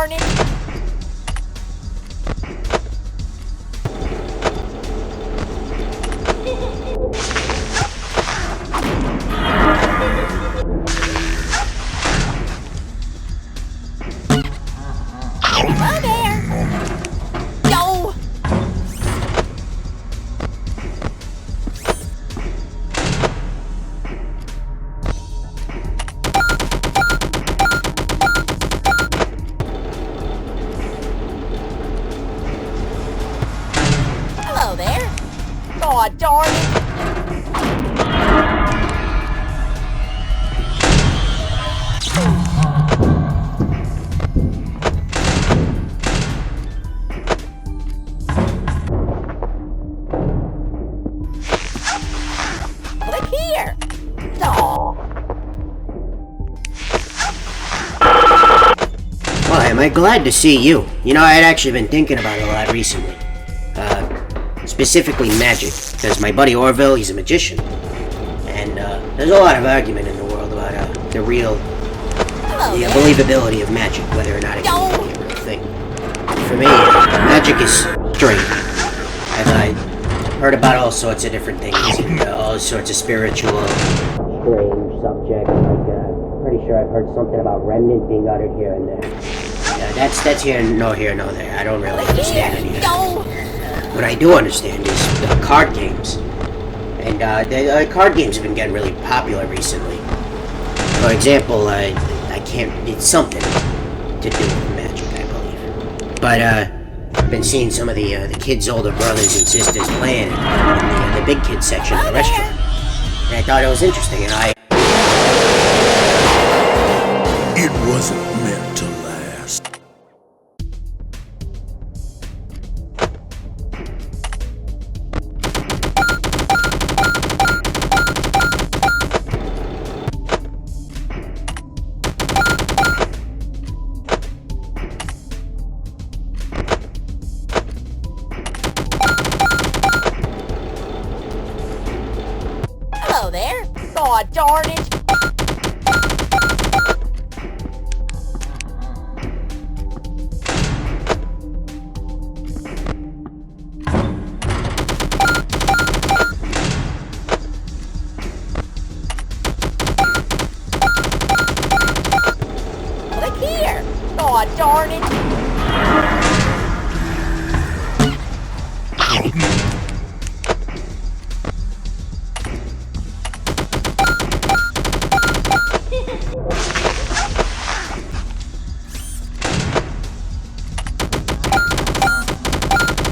darn it! Hello there! No! Hello there! Aw, darn it! Click here! Aw. Well, am I glad to see you? You know, I had actually been thinking about it a lot recently. Specifically magic, because my buddy Orville, he's a magician. And, there's a lot of argument in the world about, the believability of magic, whether or not it can be a real thing. For me, magic is strange. I've heard about all sorts of different things, and, all sorts of spiritual, strange subjects, like, pretty sure I've heard something about remnant being uttered here and there. That's here nor there. I don't really understand any of it. What I do understand is card games. And the card games have been getting really popular recently. For example, it's something to do with magic, I believe. But I've been seeing some of the kids' older brothers and sisters playing in the big kids section of the restaurant. And I thought it was interesting, and It wasn't meant to last. Hello there! Aw, darn it! Click here! Aw, darn it!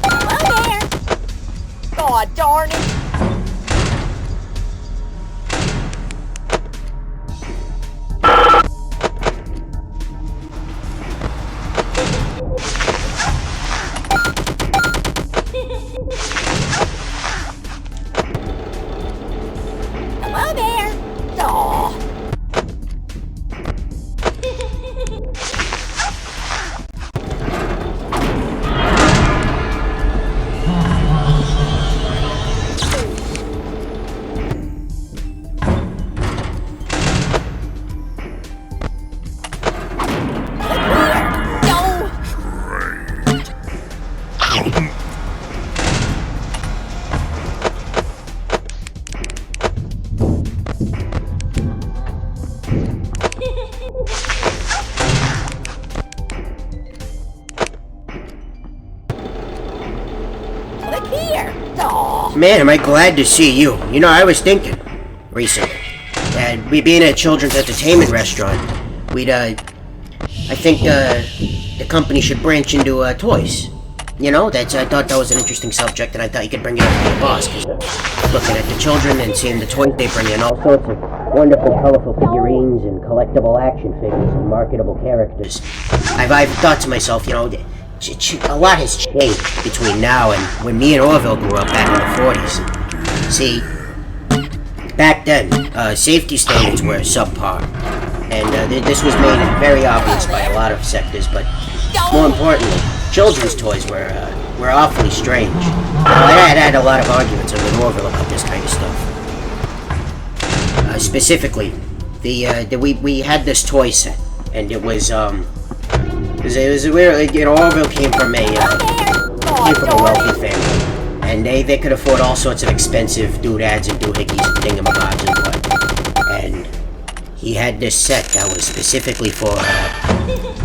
Hello there! Aw, darn it! Hello there! Aw. Click here! No! Click here! Aw. Man, am I glad to see you. You know, I was thinking recently that we being a children's entertainment restaurant, I think the company should branch into toys. You know, I thought that was an interesting subject, and I thought you could bring it up to your boss, because looking at the children and seeing the toys they bring in, all sorts of wonderful, colorful figurines and collectible action figures and marketable characters. I've thought to myself, you know, a lot has changed between now and when me and Orville grew up back in the 40s. See, back then, safety standards were subpar, and this was made very obvious by a lot of sectors, but more importantly, children's toys were awfully strange. I had a lot of arguments with Orville about this kind of stuff. Specifically, we had this toy set, and it was Because it was weird, you know, Orville came from a wealthy family. And they could afford all sorts of expensive doodads and doohickeys and thingamabobs and what. And he had this set that was specifically for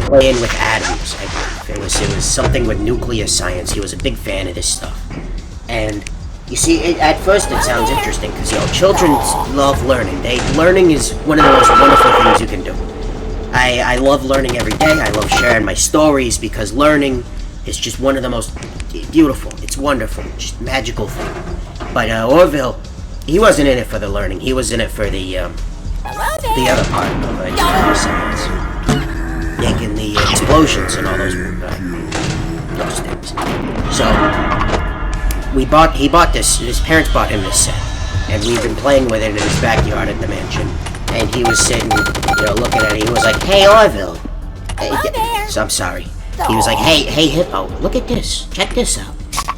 playing with atoms, I believe. It was something with nuclear science. He was a big fan of this stuff. And you see, at first it sounds interesting because, you know, children love learning. Learning is one of the most wonderful things you can do. I love learning every day. I love sharing my stories because learning is just one of the most beautiful. It's wonderful, just magical thing. But Orville, he wasn't in it for the learning. He was in it for the other part of nuclear science, making the explosions and all those things. So he bought this. His parents bought him this set, and we've been playing with it in his backyard at the mansion. And he was sitting, you know, looking at it. He was like, "Hey, Orville." So I'm sorry. He was like, "Hey, Hippo, look at this. Check this out."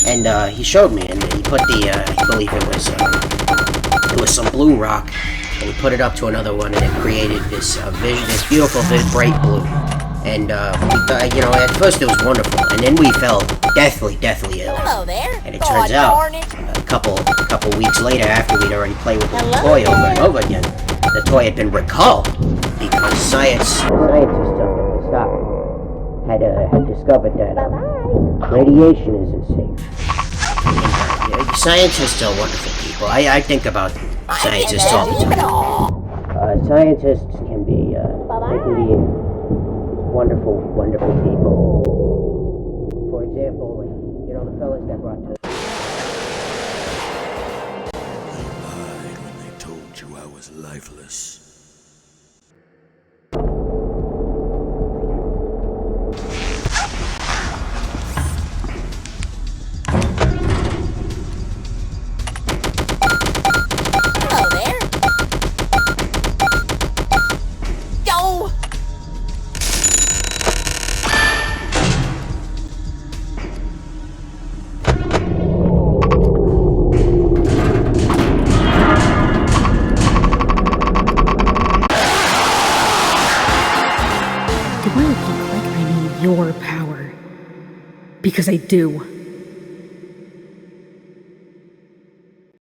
And he showed me, and he put I believe it was some blue rock, and he put it up to another one, and it created this this beautiful, bright blue. And you know, at first it was wonderful, and then we fell deathly ill. Hello there. And it turns out, a couple weeks later, after we'd already played with the toy over and over again, the toy had been recalled because scientists up at the stop had discovered that radiation isn't safe. Scientists are wonderful people. I think about scientists all the time. Scientists can be wonderful people. For example, like, you know, the fellas that brought to... They lied when they told you I was lifeless. Hello there. Go. Do I look like I need your power? Because I do.